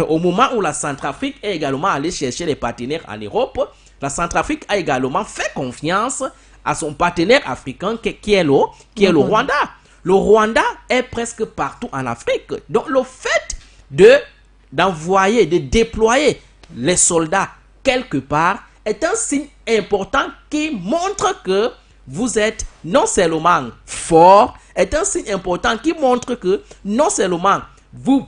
Au moment où la Centrafrique est également allée chercher les partenaires en Europe, la Centrafrique a également fait confiance à son partenaire africain qui est le Rwanda. Le Rwanda est presque partout en Afrique. Donc le fait d'envoyer, de déployer les soldats quelque part est un signe important qui montre que vous êtes non seulement fort, est un signe important qui montre que non seulement vous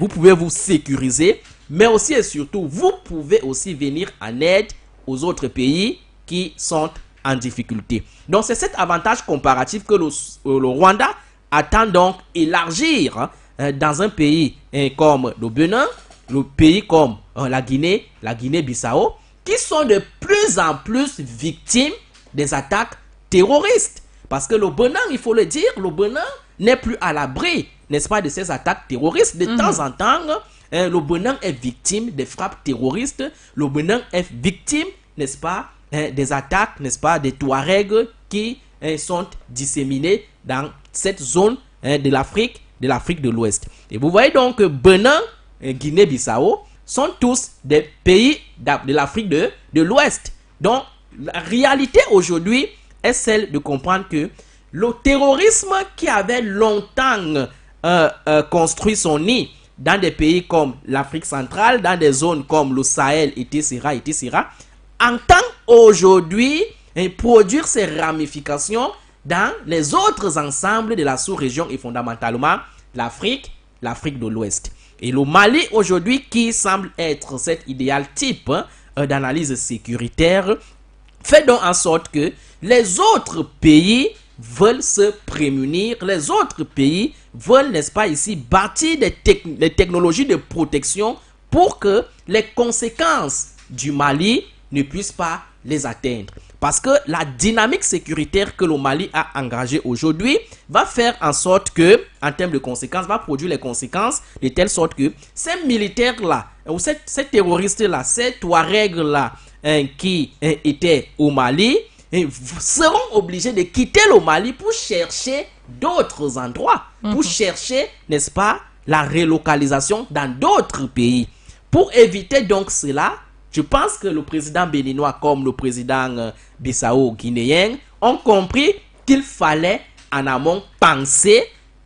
pouvez vous sécuriser, mais aussi et surtout, vous pouvez aussi venir en aide aux autres pays qui sont en difficulté. Donc, c'est cet avantage comparatif que le Rwanda attend donc élargir dans un pays comme le Bénin, le pays comme la Guinée-Bissau, qui sont de plus en plus victimes des attaques terroristes. Parce que le Bénin, il faut le dire, le Bénin n'est plus à l'abri, n'est-ce pas, de ces attaques terroristes. De temps en temps, le Bénin est victime des frappes terroristes. Le Bénin est victime, n'est-ce pas, des attaques, n'est-ce pas, des Touaregs qui sont disséminés dans cette zone de l'Afrique de l'Ouest. Et vous voyez donc que Bénin, Guinée-Bissau sont tous des pays de l'Afrique de l'Ouest. Donc, la réalité aujourd'hui est celle de comprendre que le terrorisme qui avait longtemps construit son nid dans des pays comme l'Afrique centrale, dans des zones comme le Sahel, etc., entend aujourd'hui produire ses ramifications dans les autres ensembles de la sous-région et fondamentalement l'Afrique de l'Ouest. Et le Mali aujourd'hui, qui semble être cet idéal type d'analyse sécuritaire, fait donc en sorte que les autres pays veulent se prémunir, les autres pays veulent, n'est-ce pas ici, bâtir des technologies de protection pour que les conséquences du Mali ne puissent pas les atteindre. Parce que la dynamique sécuritaire que le Mali a engagée aujourd'hui va faire en sorte que, en termes de conséquences, va produire les conséquences de telle sorte que ces militaires-là, ou ces terroristes-là, ces Touaregs-là qui étaient au Mali, seront obligés de quitter le Mali pour chercher d'autres endroits, pour chercher, n'est-ce pas, la relocalisation dans d'autres pays. Pour éviter donc cela, je pense que le président béninois comme le président bissau-guinéen ont compris qu'il fallait en amont penser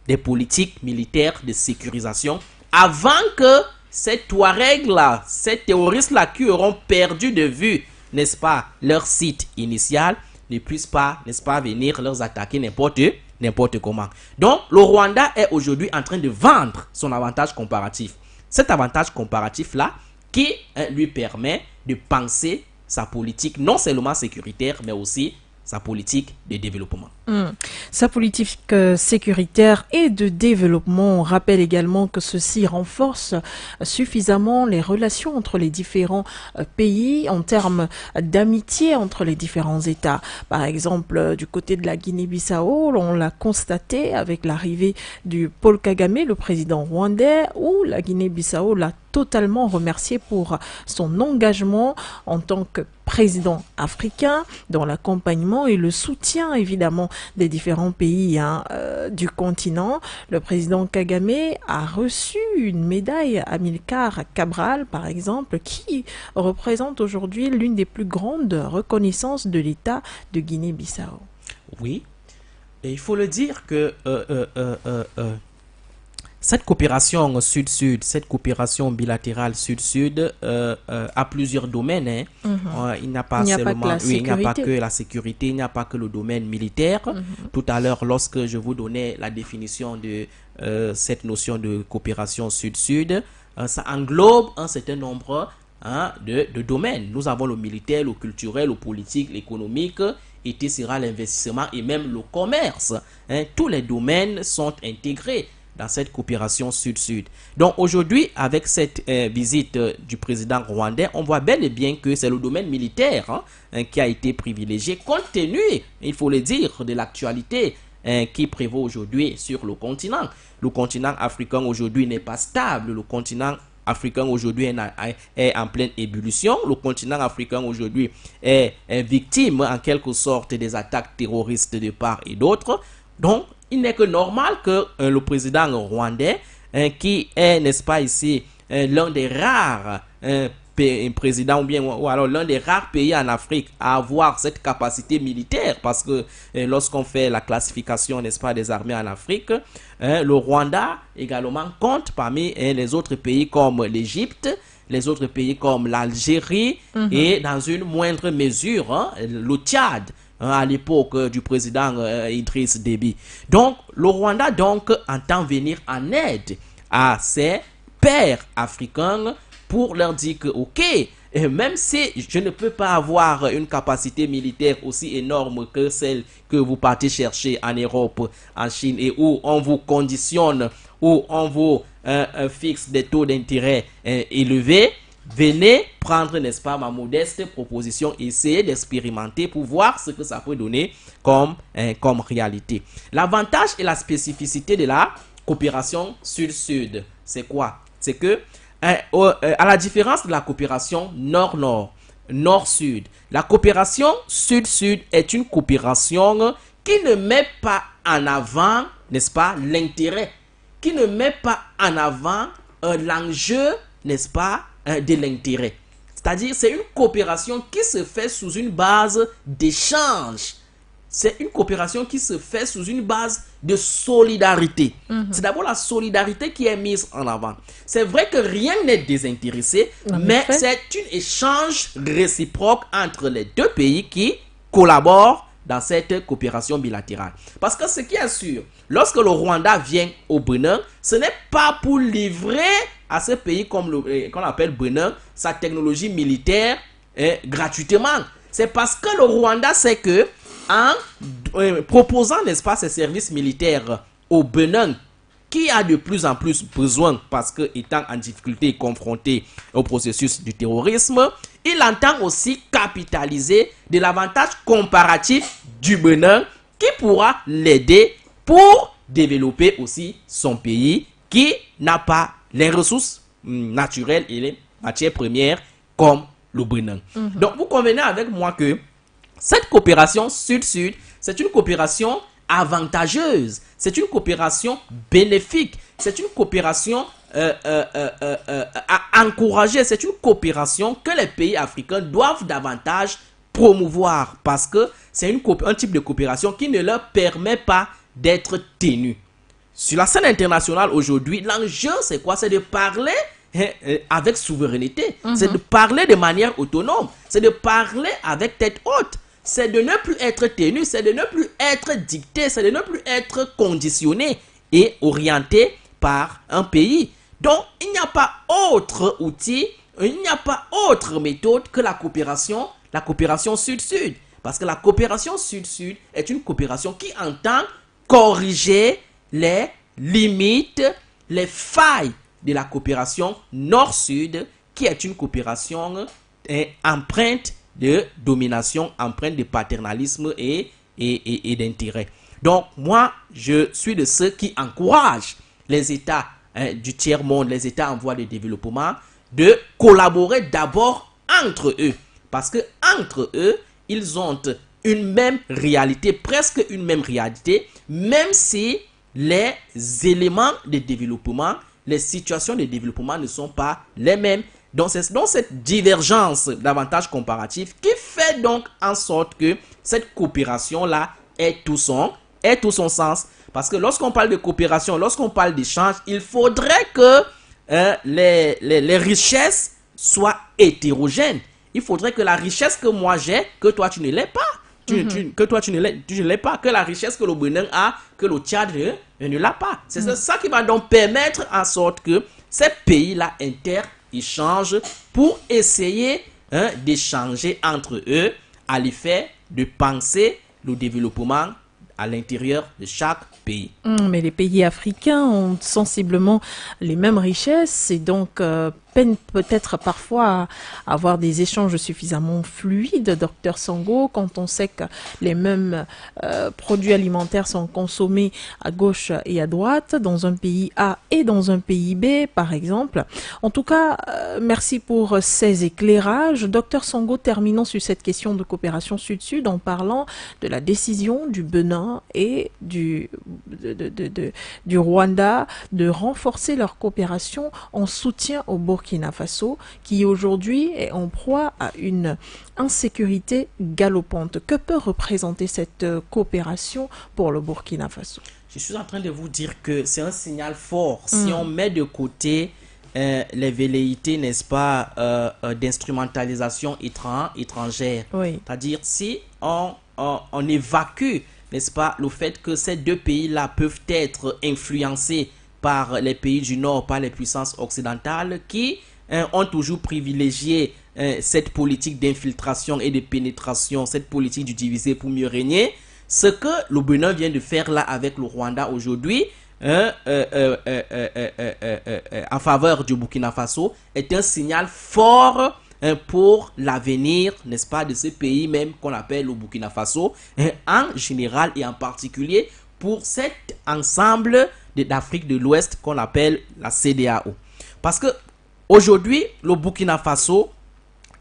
des politiques militaires de sécurisation avant que ces Touaregs-là, ces terroristes-là qui auront perdu de vue, n'est-ce pas, leur site initial, ne puissent pas, n'est-ce pas, venir leur attaquer n'importe comment. Donc, le Rwanda est aujourd'hui en train de vendre son avantage comparatif. Cet avantage comparatif-là, qui lui permet de penser sa politique non seulement sécuritaire, mais aussi sa politique de développement. Sa politique sécuritaire et de développement rappelle également que ceci renforce suffisamment les relations entre les différents pays en termes d'amitié entre les différents États. Par exemple, du côté de la Guinée-Bissau, on l'a constaté avec l'arrivée du Paul Kagame, le président rwandais, où la Guinée-Bissau l'a totalement remercié pour son engagement en tant que président africain dans l'accompagnement et le soutien évidemment des différents pays du continent. Le président Kagame a reçu une médaille Amilcar Cabral, par exemple, qui représente aujourd'hui l'une des plus grandes reconnaissances de l'État de Guinée-Bissau. Oui, et il faut le dire que cette coopération sud-sud, cette coopération bilatérale sud-sud a plusieurs domaines. Il n'y a pas seulement, il n'y a pas que la sécurité, il n'y a pas que le domaine militaire. Tout à l'heure, lorsque je vous donnais la définition de cette notion de coopération sud-sud, ça englobe un certain nombre de domaines. Nous avons le militaire, le culturel, le politique, l'économique, etc., l'investissement et même le commerce. Tous les domaines sont intégrés dans cette coopération sud-sud. Donc aujourd'hui, avec cette visite du président rwandais, on voit bel et bien que c'est le domaine militaire qui a été privilégié, compte tenu, il faut le dire, de l'actualité qui prévaut aujourd'hui sur le continent. Le continent africain aujourd'hui n'est pas stable, le continent africain aujourd'hui est en pleine ébullition, le continent africain aujourd'hui est victime en quelque sorte des attaques terroristes de part et d'autre. Donc, il n'est que normal que le président rwandais, qui est, n'est-ce pas ici, l'un des rares président ou alors l'un des rares pays en Afrique à avoir cette capacité militaire, parce que lorsqu'on fait la classification, n'est-ce pas, des armées en Afrique, le Rwanda également compte parmi les autres pays comme l'Égypte, les autres pays comme l'Algérie et dans une moindre mesure le Tchad, à l'époque du président Idriss Déby. Donc le Rwanda donc entend venir en aide à ses pairs africains pour leur dire que, ok, même si je ne peux pas avoir une capacité militaire aussi énorme que celle que vous partez chercher en Europe, en Chine, et où on vous conditionne, où on vous fixe des taux d'intérêt élevés, venez prendre, n'est-ce pas, ma modeste proposition, essayer d'expérimenter pour voir ce que ça peut donner comme réalité. L'avantage et la spécificité de la coopération sud-sud, c'est quoi? C'est que à la différence de la coopération nord-nord, nord-sud, la coopération sud-sud est une coopération qui ne met pas en avant, n'est-ce pas, l'intérêt, qui ne met pas en avant l'enjeu, n'est-ce pas, de l'intérêt. C'est-à-dire, c'est une coopération qui se fait sous une base d'échange. C'est une coopération qui se fait sous une base de solidarité. C'est d'abord la solidarité qui est mise en avant. C'est vrai que rien n'est désintéressé, mais c'est un échange réciproque entre les deux pays qui collaborent dans cette coopération bilatérale. Parce que ce qui est sûr, lorsque le Rwanda vient au Bénin, ce n'est pas pour livrer à ce pays qu'on appelle Bénin sa technologie militaire gratuitement. C'est parce que le Rwanda sait que en proposant, n'est-ce pas, ses services militaires au Bénin, qui a de plus en plus besoin, parce que étant en difficulté et confronté au processus du terrorisme, il entend aussi capitaliser de l'avantage comparatif du Bénin qui pourra l'aider pour développer aussi son pays qui n'a pas les ressources naturelles et les matières premières comme le Bénin. Donc vous convenez avec moi que cette coopération sud-sud, c'est une coopération avantageuse, c'est une coopération bénéfique, c'est une coopération à encourager, c'est une coopération que les pays africains doivent davantage promouvoir, parce que c'est un type de coopération qui ne leur permet pas d'être tenu. Sur la scène internationale aujourd'hui, l'enjeu c'est quoi? C'est de parler avec souveraineté, c'est de parler de manière autonome, c'est de parler avec tête haute. C'est de ne plus être tenu, c'est de ne plus être dicté, c'est de ne plus être conditionné et orienté par un pays. Donc, il n'y a pas autre outil, il n'y a pas autre méthode que la coopération sud-sud. Parce que la coopération sud-sud est une coopération qui entend corriger les limites, les failles de la coopération nord-sud, qui est une coopération empreinte de domination, empreinte de paternalisme et d'intérêt. Donc, moi, je suis de ceux qui encouragent les États du tiers-monde, les États en voie de développement, de collaborer d'abord entre eux. Parce que entre eux, ils ont une même réalité, presque une même réalité, même si les éléments de développement, les situations de développement ne sont pas les mêmes. Donc, c'est dans cette divergence d'avantages comparatifs qui fait donc en sorte que cette coopération-là ait tout son sens. Parce que lorsqu'on parle de coopération, lorsqu'on parle d'échange, il faudrait que les richesses soient hétérogènes. Il faudrait que la richesse que moi j'ai, que toi tu ne l'aies pas. Que toi tu ne l'aies pas. Que la richesse que le Bénin a, que le Tchad ne l'a pas. C'est ça qui va donc permettre en sorte que ces pays-là échangent pour essayer d'échanger entre eux à l'effet de penser le développement à l'intérieur de chaque pays. Mais les pays africains ont sensiblement les mêmes richesses et donc peinent peut-être parfois à avoir des échanges suffisamment fluides, Dr Sango, quand on sait que les mêmes produits alimentaires sont consommés à gauche et à droite, dans un pays A et dans un pays B, par exemple. En tout cas, merci pour ces éclairages. Dr Sango, terminons sur cette question de coopération sud-sud en parlant de la décision du Bénin Bénin et du Rwanda de renforcer leur coopération en soutien au Burkina Faso, qui aujourd'hui est en proie à une insécurité galopante. Que peut représenter cette coopération pour le Burkina Faso? Je suis en train de vous dire que c'est un signal fort. Si on met de côté les velléités, n'est-ce pas, d'instrumentalisation étrangère. Oui. C'est-à-dire, si on évacue, n'est-ce pas, le fait que ces deux pays-là peuvent être influencés par les pays du Nord, par les puissances occidentales qui ont toujours privilégié cette politique d'infiltration et de pénétration, cette politique du diviser pour mieux régner. Ce que le Bénin vient de faire là avec le Rwanda aujourd'hui, en faveur du Burkina Faso, est un signal fort pour l'avenir, n'est-ce pas, de ce pays même qu'on appelle le Burkina Faso, en général et en particulier pour cet ensemble d'Afrique de l'Ouest qu'on appelle la CEDEAO. Parce que aujourd'hui, le Burkina Faso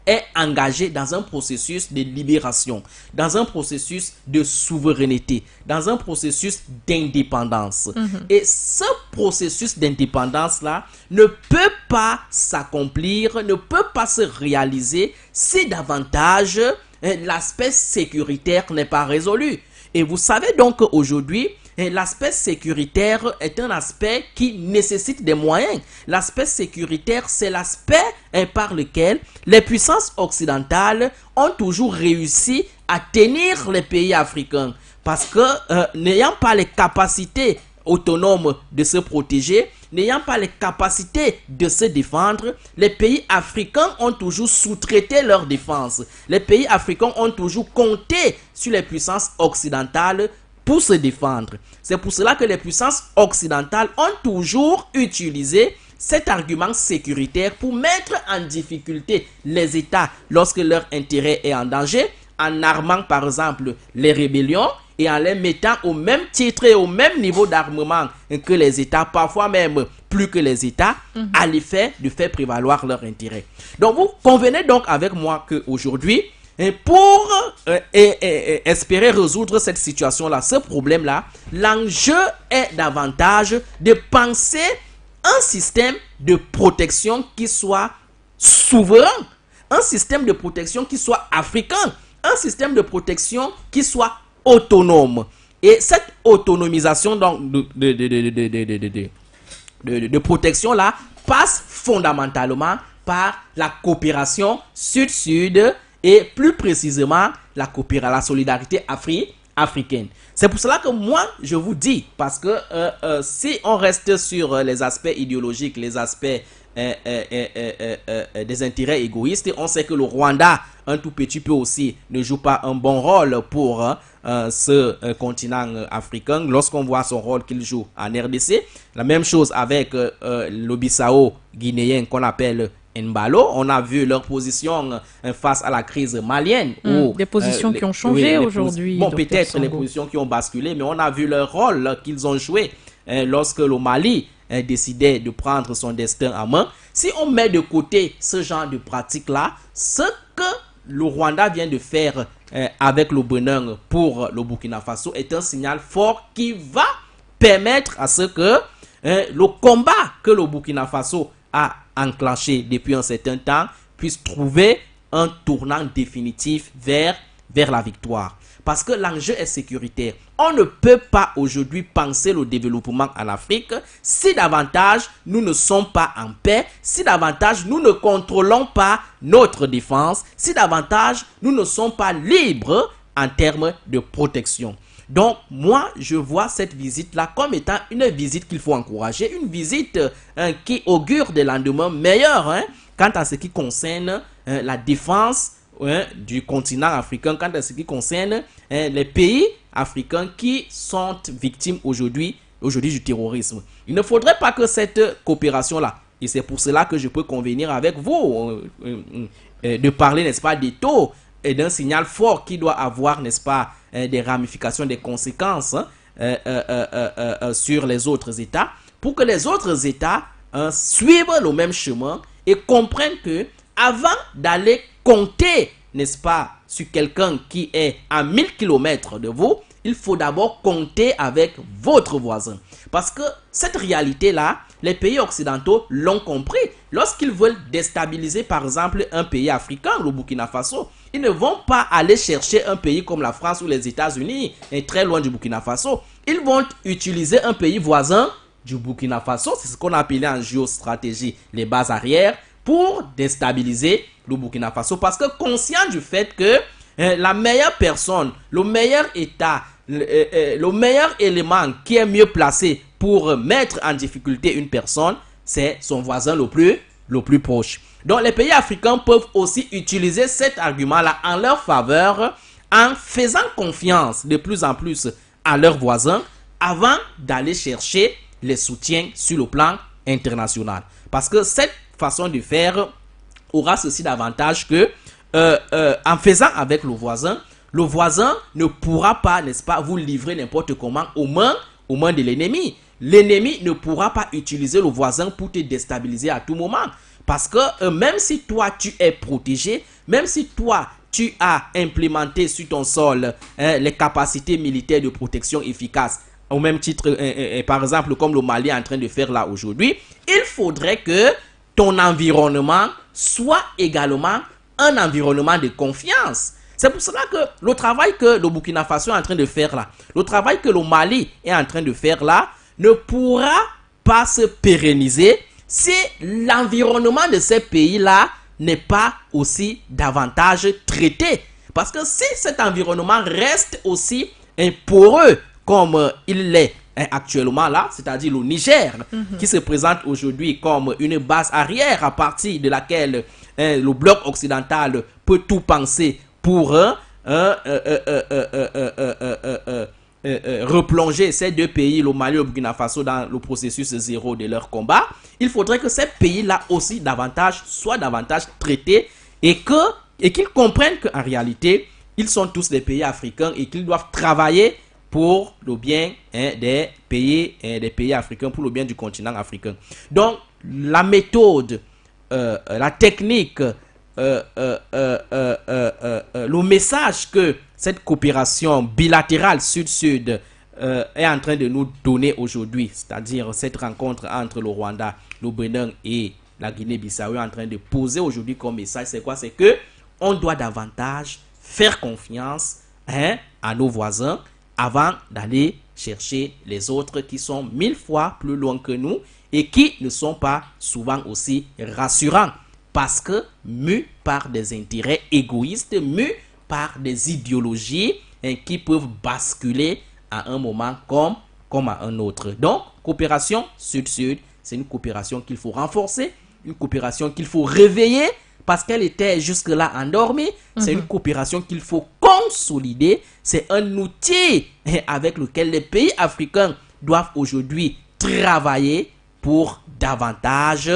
est engagé dans un processus de libération, dans un processus de souveraineté, dans un processus d'indépendance. Et ce processus d'indépendance-là ne peut pas s'accomplir, ne peut pas se réaliser si davantage l'aspect sécuritaire n'est pas résolu. Et vous savez donc qu'aujourd'hui, l'aspect sécuritaire est un aspect qui nécessite des moyens. L'aspect sécuritaire, c'est l'aspect par lequel les puissances occidentales ont toujours réussi à tenir les pays africains. Parce que n'ayant pas les capacités autonomes de se protéger, n'ayant pas les capacités de se défendre, les pays africains ont toujours sous-traité leur défense. Les pays africains ont toujours compté sur les puissances occidentales pour se défendre. C'est pour cela que les puissances occidentales ont toujours utilisé cet argument sécuritaire pour mettre en difficulté les États lorsque leur intérêt est en danger, en armant par exemple les rébellions et en les mettant au même titre et au même niveau d'armement que les États, parfois même plus que les États, à l'effet de faire prévaloir leur intérêt. Donc vous convenez donc avec moi qu'aujourd'hui, pour espérer résoudre cette situation-là, ce problème-là, l'enjeu est davantage de penser un système de protection qui soit souverain, un système de protection qui soit africain, un système de protection qui soit autonome. Et cette autonomisation donc, de protection-là passe fondamentalement par la coopération sud-sud et plus précisément la solidarité africaine. C'est pour cela que moi, je vous dis, parce que si on reste sur les aspects idéologiques, les aspects des intérêts égoïstes, on sait que le Rwanda, un tout petit peu aussi, ne joue pas un bon rôle pour ce continent africain lorsqu'on voit son rôle qu'il joue en RDC. La même chose avec le Bissau guinéen qu'on appelle Mbalo. On a vu leur position face à la crise malienne. Des positions qui ont changé aujourd'hui. Bon, peut-être les positions qui ont basculé, mais on a vu leur rôle qu'ils ont joué lorsque le Mali décidait de prendre son destin en main. Si on met de côté ce genre de pratique-là, ce que le Rwanda vient de faire avec le Bénin pour le Burkina Faso est un signal fort qui va permettre à ce que le combat que le Burkina Faso a enclenché depuis un certain temps puisse trouver un tournant définitif vers la victoire. Parce que l'enjeu est sécuritaire. On ne peut pas aujourd'hui penser le développement en Afrique si davantage nous ne sommes pas en paix, si davantage nous ne contrôlons pas notre défense, si davantage nous ne sommes pas libres en termes de protection. Donc, moi, je vois cette visite-là comme étant une visite qu'il faut encourager, une visite qui augure des lendemains meilleurs quant à ce qui concerne la défense du continent africain, quant à ce qui concerne les pays africains qui sont victimes aujourd'hui du terrorisme. Il ne faudrait pas que cette coopération-là, et c'est pour cela que je peux convenir avec vous de parler, n'est-ce pas, des taux et d'un signal fort qui doit avoir, n'est-ce pas, des ramifications, des conséquences sur les autres États, pour que les autres États suivent le même chemin et comprennent que avant d'aller compter, n'est-ce pas, sur quelqu'un qui est à 1000 km de vous, il faut d'abord compter avec votre voisin. Parce que cette réalité-là, les pays occidentaux l'ont compris. Lorsqu'ils veulent déstabiliser, par exemple, un pays africain, le Burkina Faso, ils ne vont pas aller chercher un pays comme la France ou les États-Unis, et très loin du Burkina Faso. Ils vont utiliser un pays voisin du Burkina Faso, c'est ce qu'on appelait en géostratégie les bases arrières, pour déstabiliser le Burkina Faso. Parce que conscient du fait que la meilleure personne, le meilleur État, le meilleur élément qui est mieux placé pour mettre en difficulté une personne, c'est son voisin le plus proche. Donc les pays africains peuvent aussi utiliser cet argument-là en leur faveur en faisant confiance de plus en plus à leurs voisins avant d'aller chercher les soutiens sur le plan international. Parce que cette façon de faire aura ceci d'avantage que en faisant avec le voisin ne pourra pas, n'est-ce pas, vous livrer n'importe comment aux mains de l'ennemi. L'ennemi ne pourra pas utiliser le voisin pour te déstabiliser à tout moment. Parce que même si toi tu es protégé, même si toi tu as implémenté sur ton sol les capacités militaires de protection efficaces, au même titre, par exemple, comme le Mali est en train de faire là aujourd'hui, il faudrait que ton environnement soit également un environnement de confiance. C'est pour cela que le travail que le Burkina Faso est en train de faire là, le travail que le Mali est en train de faire là, ne pourra pas se pérenniser si l'environnement de ces pays-là n'est pas aussi davantage traité. Parce que si cet environnement reste aussi poreux comme il l'est actuellement là, c'est-à-dire le Niger, qui se présente aujourd'hui comme une base arrière à partir de laquelle le bloc occidental peut tout penser pour replonger ces deux pays, le Mali et le Burkina Faso, dans le processus zéro de leur combat. Il faudrait que ces pays-là aussi soient davantage traités et qu'ils comprennent qu'en réalité, ils sont tous des pays africains et qu'ils doivent travailler pour le bien des pays africains, pour le bien du continent africain. Donc, la méthode, la technique, le message que cette coopération bilatérale sud-sud est en train de nous donner aujourd'hui, c'est-à-dire cette rencontre entre le Rwanda, le Bénin et la Guinée-Bissau est en train de poser aujourd'hui comme message, c'est quoi? C'est que on doit davantage faire confiance à nos voisins avant d'aller chercher les autres qui sont 1000 fois plus loin que nous et qui ne sont pas souvent aussi rassurants. Parce que mus par des intérêts égoïstes, mus par des idéologies qui peuvent basculer à un moment comme à un autre. Donc, coopération sud-sud, c'est une coopération qu'il faut renforcer, une coopération qu'il faut réveiller parce qu'elle était jusque-là endormie. C'est une coopération qu'il faut consolider. C'est un outil avec lequel les pays africains doivent aujourd'hui travailler pour davantage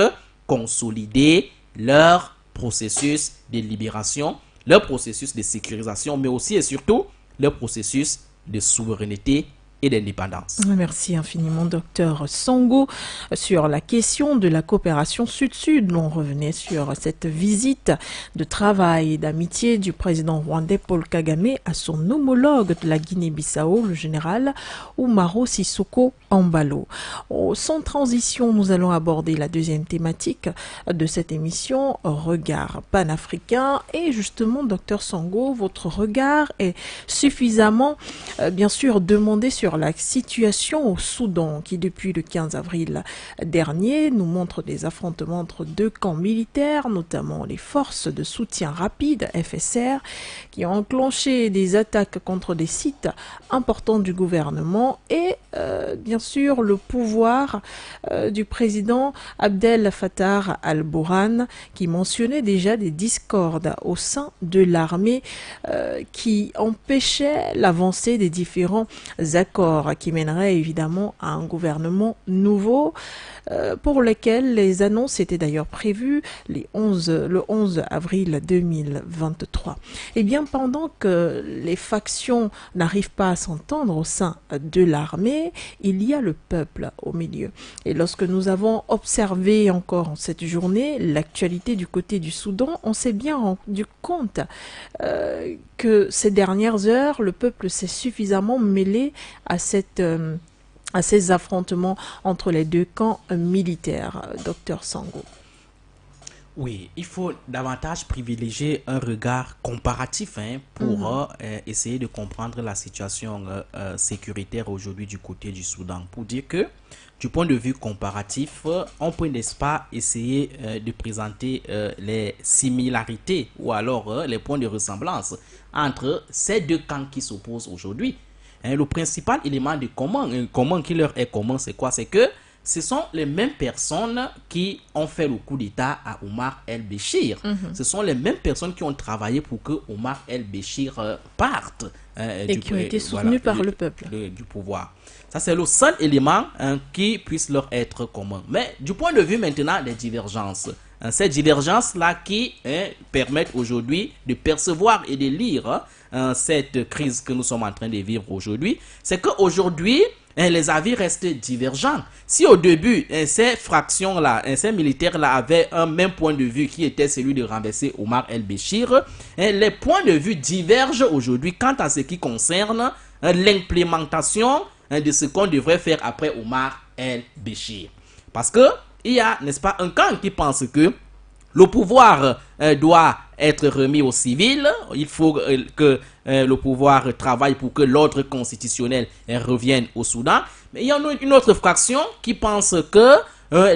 consolider leur processus de libération, leur processus de sécurisation, mais aussi et surtout leur processus de souveraineté et d'indépendance. Merci infiniment, Docteur Songo. Sur la question de la coopération sud-sud, on revenait sur cette visite de travail et d'amitié du président rwandais Paul Kagame à son homologue de la Guinée-Bissau, le général Umaro Sissoko Embalo. Sans transition, nous allons aborder la deuxième thématique de cette émission, regard panafricain. Et justement, Docteur Songo, votre regard est suffisamment, bien sûr, demandé sur la situation au Soudan qui, depuis le 15 avril dernier, nous montre des affrontements entre deux camps militaires, notamment les forces de soutien rapide, FSR, qui ont enclenché des attaques contre des sites importants du gouvernement et, bien sûr, le pouvoir du président Abdel Fattah al-Burhan qui mentionnait déjà des discordes au sein de l'armée qui empêchaient l'avancée des différents accords accord qui mènerait évidemment à un gouvernement nouveau, pour lequel les annonces étaient d'ailleurs prévues le 11 avril 2023. Eh bien, pendant que les factions n'arrivent pas à s'entendre au sein de l'armée, il y a le peuple au milieu. Et lorsque nous avons observé encore en cette journée l'actualité du côté du Soudan, on s'est bien rendu compte que ces dernières heures, le peuple s'est suffisamment mêlé à ces affrontements entre les deux camps militaires. Docteur Sango. Oui, il faut davantage privilégier un regard comparatif pour essayer de comprendre la situation sécuritaire aujourd'hui du côté du Soudan. Pour dire que, du point de vue comparatif, on peut, n'est-ce pas, essayer de présenter les similarités ou alors les points de ressemblance entre ces deux camps qui s'opposent aujourd'hui. Le principal élément de commun qui leur est commun, c'est quoi? C'est que ce sont les mêmes personnes qui ont fait le coup d'État à Omar el-Béchir. Ce sont les mêmes personnes qui ont travaillé pour que Omar el-Béchir parte. Et qui ont été soutenus par le peuple. Du pouvoir. Ça, c'est le seul élément qui puisse leur être commun. Mais du point de vue maintenant des divergences, ces divergences-là qui permettent aujourd'hui de percevoir et de lire cette crise que nous sommes en train de vivre aujourd'hui, c'est qu'aujourd'hui, les avis restent divergents. Si au début, ces fractions-là, ces militaires-là avaient un même point de vue qui était celui de renverser Omar el-Béchir, les points de vue divergent aujourd'hui quant à ce qui concerne l'implémentation de ce qu'on devrait faire après Omar el-Béchir. Parce que il y a, n'est-ce pas, un camp qui pense que le pouvoir doit être remis aux civils. Il faut que le pouvoir travaille pour que l'ordre constitutionnel revienne au Soudan. Mais il y a une autre fraction qui pense que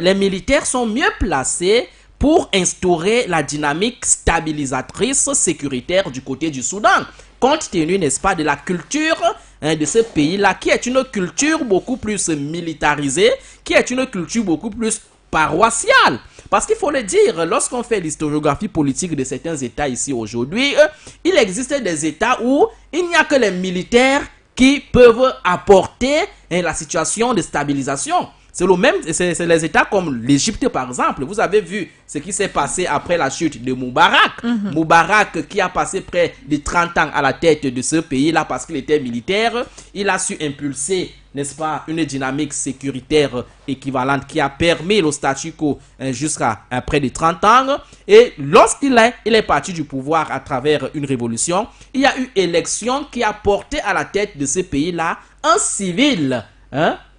les militaires sont mieux placés pour instaurer la dynamique stabilisatrice sécuritaire du côté du Soudan, compte tenu, n'est-ce pas, de la culture de ce pays-là, qui est une culture beaucoup plus militarisée, qui est une culture beaucoup plus paroissiale. Parce qu'il faut le dire, lorsqu'on fait l'historiographie politique de certains États ici aujourd'hui, il existe des États où il n'y a que les militaires qui peuvent apporter la situation de stabilisation. C'est le même, c'est les États comme l'Égypte par exemple. Vous avez vu ce qui s'est passé après la chute de Moubarak. Moubarak qui a passé près de 30 ans à la tête de ce pays-là parce qu'il était militaire. Il a su impulser, n'est-ce pas, une dynamique sécuritaire équivalente qui a permis le statu quo jusqu'à près de 30 ans. Et lorsqu'il est parti du pouvoir à travers une révolution, il y a eu élection qui a porté à la tête de ce pays-là un civil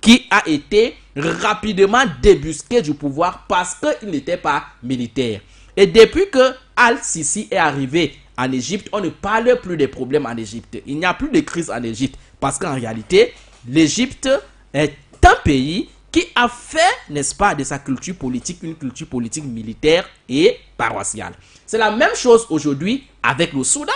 qui a été rapidement débusqué du pouvoir parce qu'il n'était pas militaire. Et depuis que Al-Sisi est arrivé en Égypte, on ne parle plus des problèmes en Égypte. Il n'y a plus de crise en Égypte parce qu'en réalité, l'Égypte est un pays qui a fait, n'est-ce pas, de sa culture politique une culture politique militaire et paroissiale. C'est la même chose aujourd'hui avec le Soudan.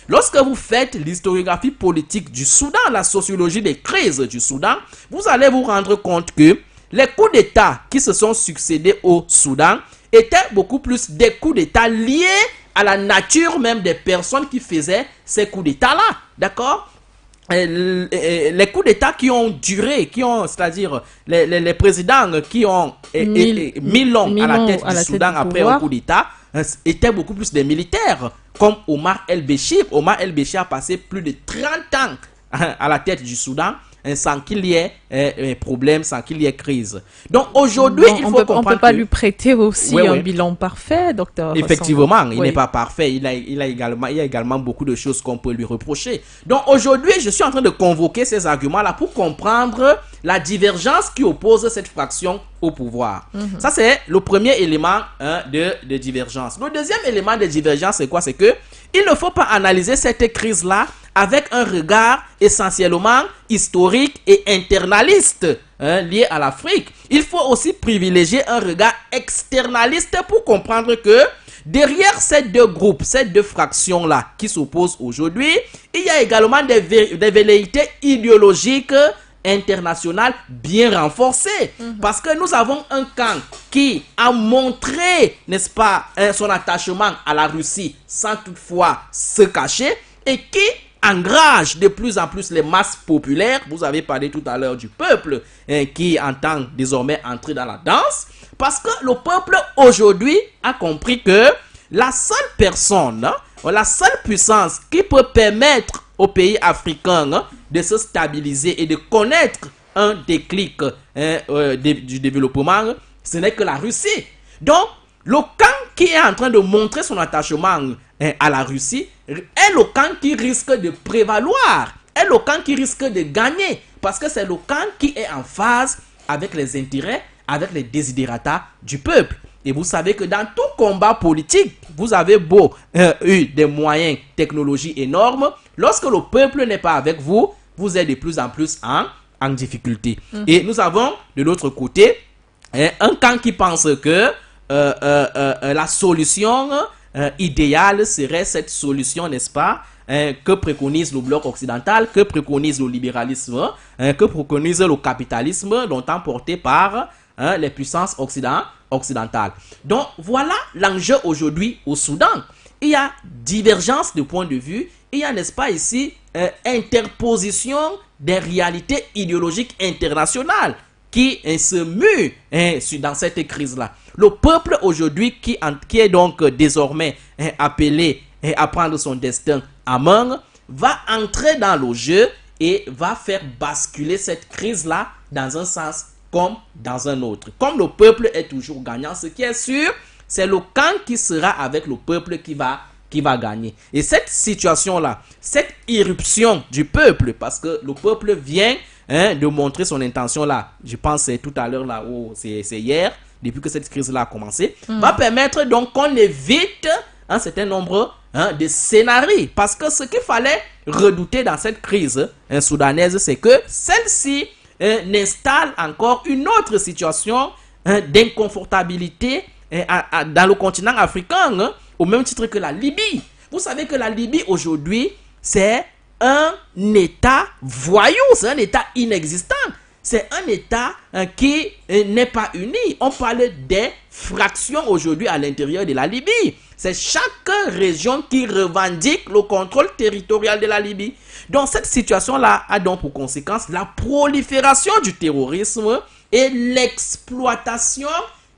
Lorsque vous faites l'historiographie politique du Soudan, la sociologie des crises du Soudan, vous allez vous rendre compte que les coups d'État qui se sont succédés au Soudan étaient beaucoup plus des coups d'État liés à la nature même des personnes qui faisaient ces coups d'État-là. D'accord ? Les coups d'État qui ont duré, c'est-à-dire les présidents qui ont mis long à la tête du Soudan après un coup d'État, étaient beaucoup plus des militaires, comme Omar el-Béchir. Omar el-Béchir a passé plus de 30 ans à la tête du Soudan sans qu'il y ait problème, sans qu'il y ait crise. Donc aujourd'hui, il faut comprendre... On ne peut pas lui prêter aussi un bilan parfait, docteur. Effectivement, il n'est pas parfait. Il y a également beaucoup de choses qu'on peut lui reprocher. Donc aujourd'hui, je suis en train de convoquer ces arguments-là pour comprendre la divergence qui oppose cette fraction au pouvoir. Ça, c'est le premier élément de divergence. Le deuxième élément de divergence, c'est quoi? C'est que il ne faut pas analyser cette crise-là avec un regard essentiellement historique et internaliste lié à l'Afrique. Il faut aussi privilégier un regard externaliste pour comprendre que derrière ces deux groupes, ces deux fractions-là qui s'opposent aujourd'hui, il y a également des velléités idéologiques internationales bien renforcées. Parce que nous avons un camp qui a montré, n'est-ce pas, son attachement à la Russie sans toutefois se cacher et qui engrange de plus en plus les masses populaires. Vous avez parlé tout à l'heure du peuple qui entend désormais entrer dans la danse. Parce que le peuple aujourd'hui a compris que la seule personne, la seule puissance qui peut permettre aux pays africains de se stabiliser et de connaître un déclic du développement, ce n'est que la Russie. Donc, le camp qui est en train de montrer son attachement à la Russie est le camp qui risque de prévaloir, est le camp qui risque de gagner, parce que c'est le camp qui est en phase avec les intérêts, avec les desiderata du peuple. Et vous savez que dans tout combat politique, vous avez beau eu des moyens, technologies énormes, lorsque le peuple n'est pas avec vous, vous êtes de plus en plus en difficulté. Et nous avons de l'autre côté un camp qui pense que la solution idéale serait cette solution, n'est-ce pas, que préconise le bloc occidental, que préconise le libéralisme, que préconise le capitalisme, longtemps porté par les puissances occidentales. Donc voilà l'enjeu aujourd'hui au Soudan. Il y a divergence de point de vue, il y a, n'est-ce pas, ici interposition des réalités idéologiques internationales qui se muent dans cette crise-là. Le peuple aujourd'hui qui est donc désormais appelé à prendre son destin à main, va entrer dans le jeu et va faire basculer cette crise-là dans un sens comme dans un autre. Comme le peuple est toujours gagnant, ce qui est sûr, c'est le camp qui sera avec le peuple qui va gagner. Et cette situation-là, cette irruption du peuple, parce que le peuple vient de montrer son intention-là, je pense c'est tout à l'heure là, c'est hier, depuis que cette crise-là a commencé, va permettre donc qu'on évite un certain nombre de scénarios. Parce que ce qu'il fallait redouter dans cette crise soudanaise, c'est que celle-ci n'installe encore une autre situation d'inconfortabilité dans le continent africain, au même titre que la Libye. Vous savez que la Libye aujourd'hui, c'est un État voyou, c'est un État inexistant. C'est un État qui n'est pas uni. On parle des fractions aujourd'hui à l'intérieur de la Libye. C'est chaque région qui revendique le contrôle territorial de la Libye. Donc cette situation-là a donc pour conséquence la prolifération du terrorisme et l'exploitation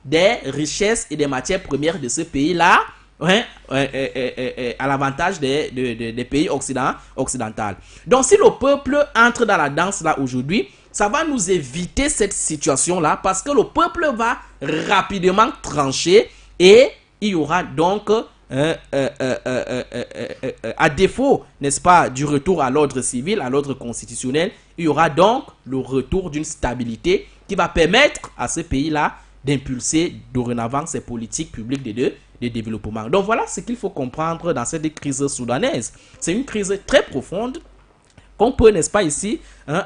des richesses et des matières premières de ce pays-là à l'avantage des pays occidentaux. Donc si le peuple entre dans la danse là aujourd'hui, ça va nous éviter cette situation-là parce que le peuple va rapidement trancher et il y aura donc, à défaut, n'est-ce pas, du retour à l'ordre civil, à l'ordre constitutionnel, il y aura donc le retour d'une stabilité qui va permettre à ce pays-là d'impulser dorénavant ses politiques publiques de développement. Donc voilà ce qu'il faut comprendre dans cette crise soudanaise. C'est une crise très profonde qu'on peut, n'est-ce pas, ici,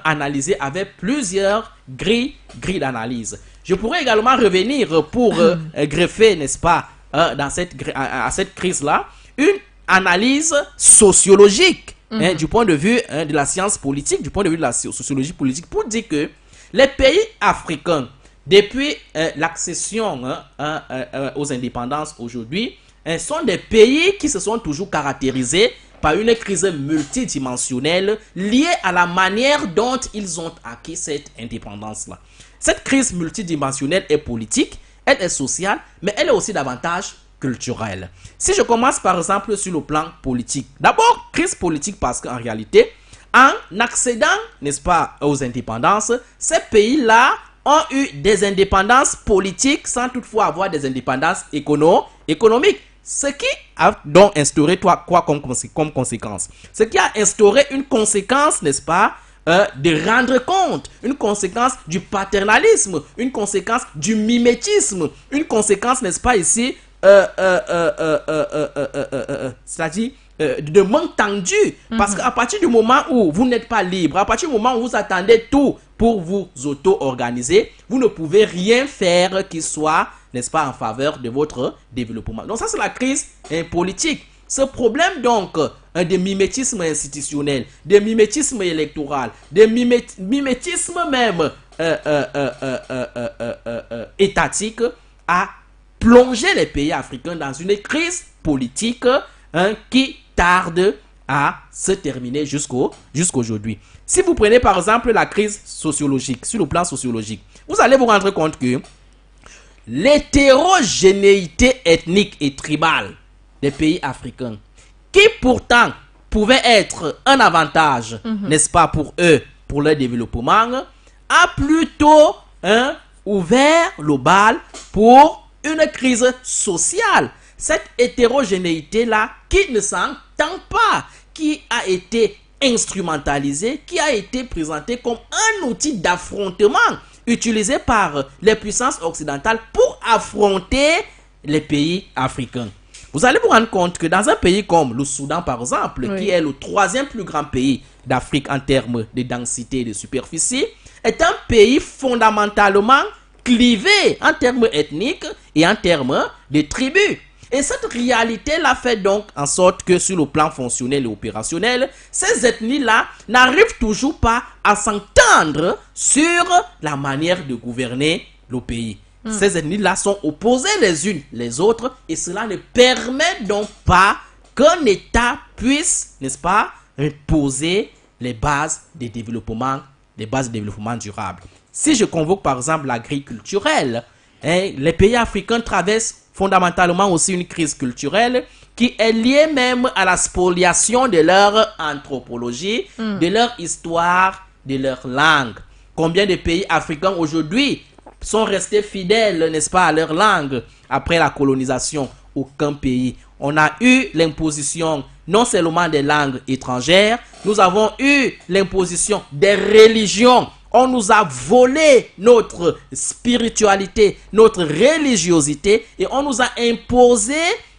analyser avec plusieurs grilles d'analyse. Je pourrais également revenir pour greffer, n'est-ce pas, à cette crise-là, une analyse sociologique du point de vue de la science politique, du point de vue de la sociologie politique, pour dire que les pays africains, depuis l'accession aux indépendances aujourd'hui, sont des pays qui se sont toujours caractérisés par une crise multidimensionnelle liée à la manière dont ils ont acquis cette indépendance-là. Cette crise multidimensionnelle est politique, elle est sociale, mais elle est aussi davantage culturelle. Si je commence par exemple sur le plan politique, d'abord, crise politique parce qu'en réalité, en accédant, n'est-ce pas, aux indépendances, ces pays-là ont eu des indépendances politiques sans toutefois avoir des indépendances économiques. Ce qui a donc instauré quoi comme conséquence? Ce qui a instauré une conséquence, n'est-ce pas, de rendre compte, une conséquence du paternalisme, une conséquence du mimétisme, une conséquence, n'est-ce pas, ici, c'est-à-dire de manque tendu. Parce qu'à partir du moment où vous n'êtes pas libre, à partir du moment où vous attendez tout pour vous auto-organiser, vous ne pouvez rien faire qui soit, n'est-ce pas, en faveur de votre développement. Donc ça, c'est la crise politique. Ce problème donc de mimétisme institutionnel, de mimétisme électoral, de mimétisme même étatique a plongé les pays africains dans une crise politique qui tarde à se terminer jusqu'aujourd'hui. Si vous prenez par exemple la crise sociologique, sur le plan sociologique, vous allez vous rendre compte que l'hétérogénéité ethnique et tribale des pays africains, qui pourtant pouvait être un avantage, n'est-ce pas, pour eux, pour leur développement, a plutôt ouvert le bal pour une crise sociale. Cette hétérogénéité-là qui ne s'entend pas, qui a été instrumentalisée, qui a été présentée comme un outil d'affrontement utilisé par les puissances occidentales pour affronter les pays africains. Vous allez vous rendre compte que dans un pays comme le Soudan, par exemple, qui est le 3e plus grand pays d'Afrique en termes de densité et de superficie, est un pays fondamentalement clivé en termes ethniques et en termes de tribus. Et cette réalité-là fait donc en sorte que sur le plan fonctionnel et opérationnel, ces ethnies-là n'arrivent toujours pas à s'entendre sur la manière de gouverner le pays. Ces ethnies-là sont opposées les unes les autres et cela ne permet donc pas qu'un État puisse, n'est-ce pas, poser les bases de développement durable. Si je convoque par exemple l'agriculturel, les pays africains traversent fondamentalement aussi une crise culturelle qui est liée même à la spoliation de leur anthropologie, de leur histoire, de leur langue. Combien de pays africains aujourd'hui sont restés fidèles, n'est-ce pas, à leur langue après la colonisation? Aucun pays. On a eu l'imposition non seulement des langues étrangères, nous avons eu l'imposition des religions. On nous a volé notre spiritualité, notre religiosité et on nous a imposé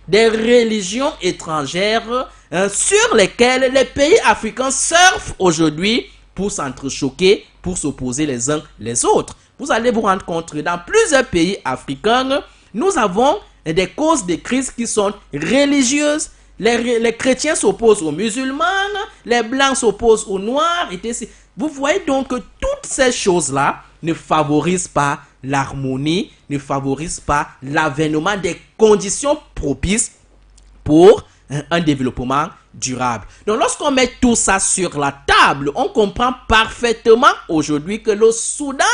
des religions étrangères sur lesquelles les pays africains surfent aujourd'hui pour s'entrechoquer, pour s'opposer les uns les autres. Vous allez vous rendre compte que dans plusieurs pays africains, nous avons des causes de crise qui sont religieuses. Les chrétiens s'opposent aux musulmans, les blancs s'opposent aux noirs, etc. Vous voyez donc que toutes ces choses-là ne favorisent pas l'harmonie, ne favorisent pas l'avènement des conditions propices pour un développement durable. Donc lorsqu'on met tout ça sur la table, on comprend parfaitement aujourd'hui que le Soudan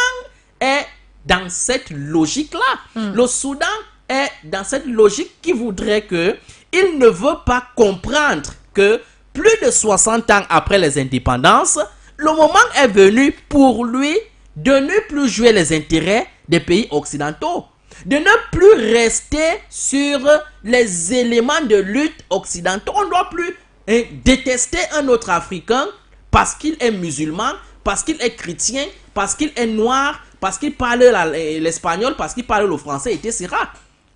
est dans cette logique-là. Le Soudan est dans cette logique qui voudrait que il ne veut pas comprendre que plus de 60 ans après les indépendances, le moment est venu pour lui de ne plus jouer les intérêts des pays occidentaux, de ne plus rester sur les éléments de lutte occidentaux. On ne doit plus détester un autre Africain parce qu'il est musulman, parce qu'il est chrétien, parce qu'il est noir, parce qu'il parle l'espagnol, parce qu'il parle le français, etc.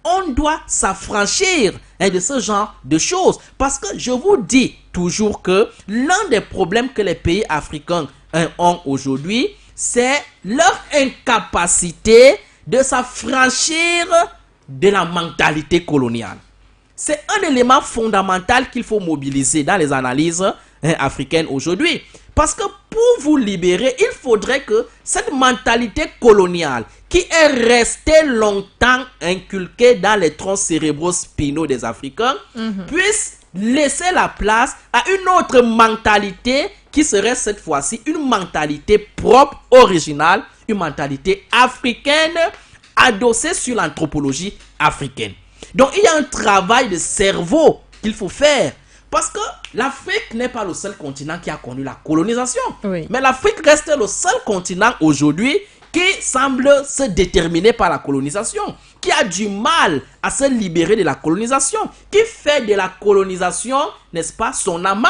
On doit s'affranchir de ce genre de choses. Parce que je vous dis toujours que l'un des problèmes que les pays africains ont aujourd'hui, c'est leur incapacité de s'affranchir de la mentalité coloniale. C'est un élément fondamental qu'il faut mobiliser dans les analyses africaines aujourd'hui. Parce que pour vous libérer, il faudrait que cette mentalité coloniale qui est restée longtemps inculquée dans les troncs cérébro-spinaux des Africains puisse laisser la place à une autre mentalité qui serait cette fois-ci une mentalité propre, originale, une mentalité africaine adossée sur l'anthropologie africaine. Donc il y a un travail de cerveau qu'il faut faire. Parce que l'Afrique n'est pas le seul continent qui a connu la colonisation. Oui. Mais l'Afrique reste le seul continent aujourd'hui qui semble se déterminer par la colonisation, qui a du mal à se libérer de la colonisation, qui fait de la colonisation, n'est-ce pas, son amant,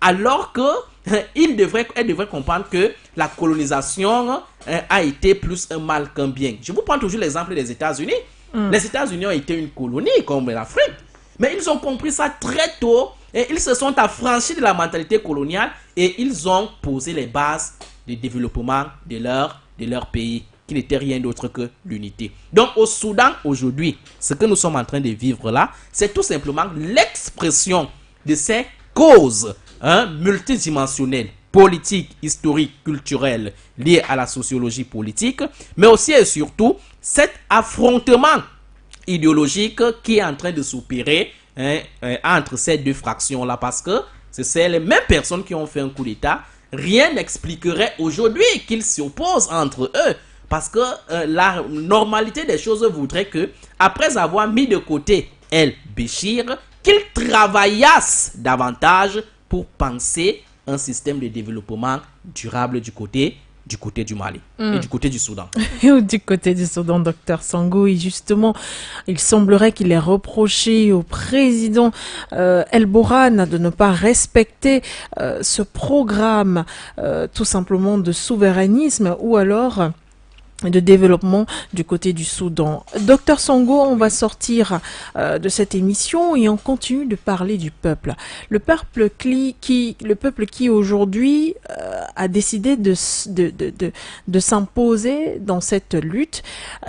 alors que elle devrait comprendre que la colonisation a été plus un mal qu'un bien. Je vous prends toujours l'exemple des États-Unis. Les États-Unis ont été une colonie comme l'Afrique, mais ils ont compris ça très tôt. Et ils se sont affranchis de la mentalité coloniale et ils ont posé les bases du développement de leur pays, qui n'était rien d'autre que l'unité. Donc au Soudan, aujourd'hui, ce que nous sommes en train de vivre là, c'est tout simplement l'expression de ces causes multidimensionnelles, politiques, historiques, culturelles, liées à la sociologie politique, mais aussi et surtout cet affrontement idéologique qui est en train de s'opérer entre ces deux fractions-là, parce que c'est les mêmes personnes qui ont fait un coup d'État. Rien n'expliquerait aujourd'hui qu'ils s'opposent entre eux. Parce que la normalité des choses voudrait que, après avoir mis de côté El-Béchir, qu'ils travaillassent davantage pour penser un système de développement durable du côté du Mali et du côté du Soudan. Et du côté du Soudan, Dr Sango, et justement, il semblerait qu'il ait reproché au président El Bourhan de ne pas respecter ce programme tout simplement de souverainisme ou alors de développement du côté du Soudan. Docteur Sango, on va sortir de cette émission et on continue de parler du peuple. Le peuple qui aujourd'hui a décidé de s'imposer dans cette lutte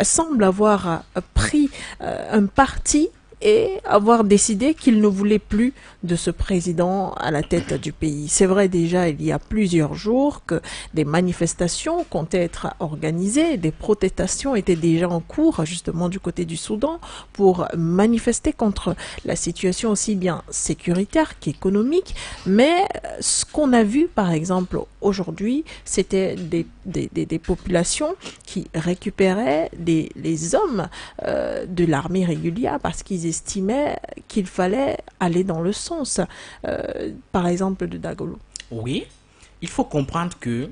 semble avoir pris un parti et avoir décidé qu'il ne voulait plus de ce président à la tête du pays. C'est vrai, déjà, il y a plusieurs jours que des manifestations comptaient être organisées, des protestations étaient déjà en cours, justement, du côté du Soudan, pour manifester contre la situation aussi bien sécuritaire qu'économique. Mais ce qu'on a vu, par exemple, aujourd'hui, c'était des populations qui récupéraient les hommes de l'armée régulière parce qu'ils estimaient qu'il fallait aller dans le sens, par exemple, de Dagolo. Oui, il faut comprendre que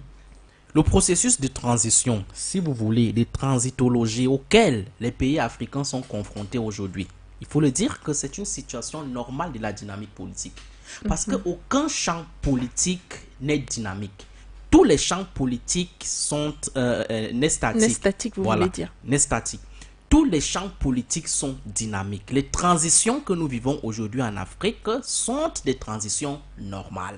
le processus de transition, si vous voulez, de transitologie auquel les pays africains sont confrontés aujourd'hui, il faut le dire que c'est une situation normale de la dynamique politique. Parce qu'aucun champ politique n'est dynamique. Tous les champs politiques sont nestatiques. Nestatiques, vous voulez dire. Nestatiques. Tous les champs politiques sont dynamiques. Les transitions que nous vivons aujourd'hui en Afrique sont des transitions normales.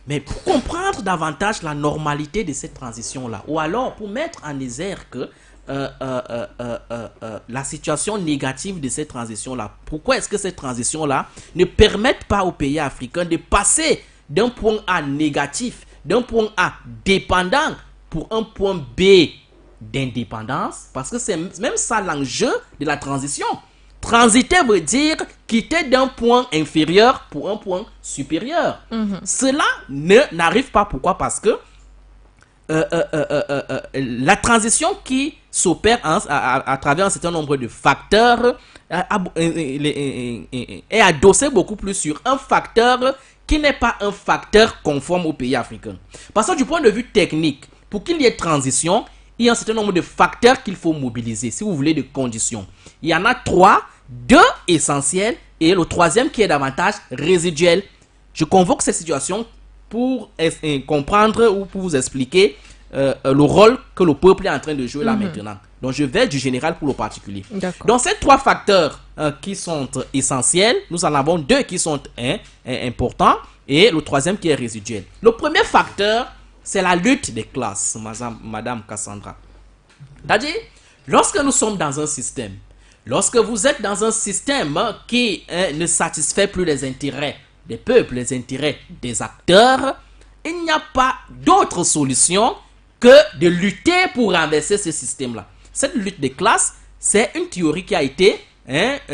Mais pour comprendre davantage la normalité de cette transition-là, ou alors pour mettre en exergue la situation négative de cette transition-là, pourquoi est-ce que cette transition-là ne permet pas aux pays africains de passer d'un point A négatif, d'un point A dépendant pour un point B d'indépendance, parce que c'est même ça l'enjeu de la transition. Transiter veut dire quitter d'un point inférieur pour un point supérieur. Cela n'arrive pas. Pourquoi? Parce que la transition qui s'opère à travers un certain nombre de facteurs est adossée beaucoup plus sur un facteur qui n'est pas un facteur conforme aux pays africains. Parce que du point de vue technique, pour qu'il y ait transition, il y a un certain nombre de facteurs qu'il faut mobiliser, si vous voulez, de conditions. Il y en a 3, 2 essentiels et le troisième qui est davantage résiduel. Je convoque cette situation pour comprendre ou pour vous expliquer le rôle que le peuple est en train de jouer là maintenant. Donc je vais du général pour le particulier. Donc ces 3 facteurs qui sont essentiels, nous en avons 2 qui sont importants et le troisième qui est résiduel. Le premier facteur, c'est la lutte des classes, Madame Cassandra. C'est-à-dire, lorsque nous sommes dans un système, lorsque vous êtes dans un système qui ne satisfait plus les intérêts des peuples, les intérêts des acteurs, il n'y a pas d'autre solution que de lutter pour renverser ce système-là. Cette lutte des classes, c'est une théorie qui a été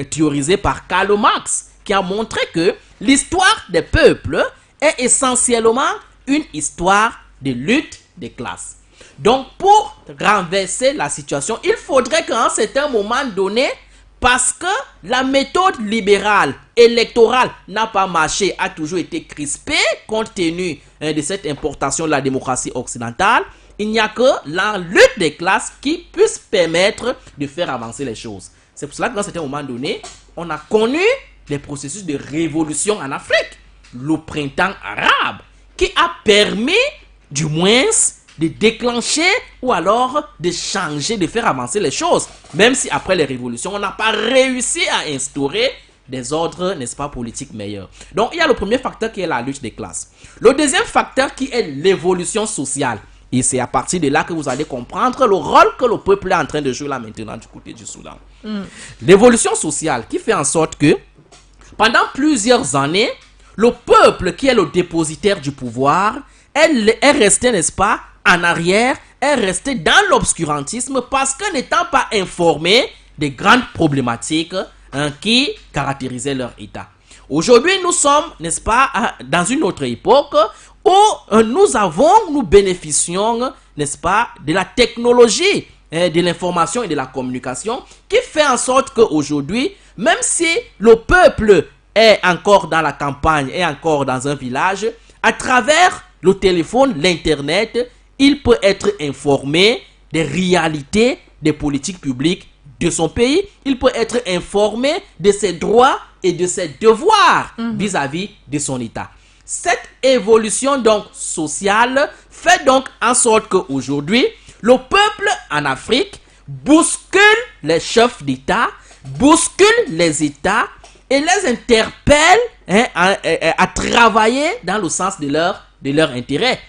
théorisée par Karl Marx, qui a montré que l'histoire des peuples est essentiellement une histoire de lutte des classes. Donc, pour renverser la situation, il faudrait qu'à un certain moment donné, parce que la méthode libérale électorale n'a pas marché, a toujours été crispée compte tenu de cette importation de la démocratie occidentale, il n'y a que la lutte des classes qui puisse permettre de faire avancer les choses. C'est pour cela qu'à un certain moment donné, on a connu des processus de révolution en Afrique. Le printemps arabe, qui a permis du moins de déclencher ou alors de changer, de faire avancer les choses. Même si après les révolutions, on n'a pas réussi à instaurer des ordres, n'est-ce pas, politiques meilleurs. Donc, il y a le premier facteur qui est la lutte des classes. Le deuxième facteur qui est l'évolution sociale. Et c'est à partir de là que vous allez comprendre le rôle que le peuple est en train de jouer là maintenant du côté du Soudan. L'évolution sociale qui fait en sorte que pendant plusieurs années, le peuple qui est le dépositaire du pouvoir est resté, n'est-ce pas, en arrière, est resté dans l'obscurantisme parce que n'étant pas informé des grandes problématiques qui caractérisaient leur état. Aujourd'hui, nous sommes, n'est-ce pas, dans une autre époque où nous bénéficions, n'est-ce pas, de la technologie, de l'information et de la communication, qui fait en sorte qu'aujourd'hui, même si le peuple est encore dans la campagne, est encore dans un village, à travers le téléphone, l'internet, il peut être informé des réalités des politiques publiques de son pays. Il peut être informé de ses droits et de ses devoirs vis-à-vis de son État. Cette évolution donc sociale fait donc en sorte qu'aujourd'hui, le peuple en Afrique bouscule les chefs d'État, bouscule les États et les interpelle à travailler dans le sens de leur intérêt.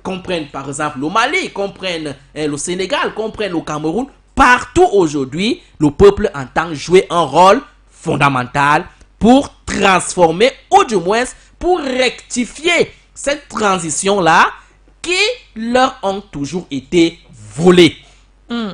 Comprennent par exemple le Mali, comprennent le Sénégal, comprennent le Cameroun. Partout aujourd'hui, le peuple entend jouer un rôle fondamental pour transformer, ou du moins pour rectifier cette transition-là qui leur ont toujours été volée.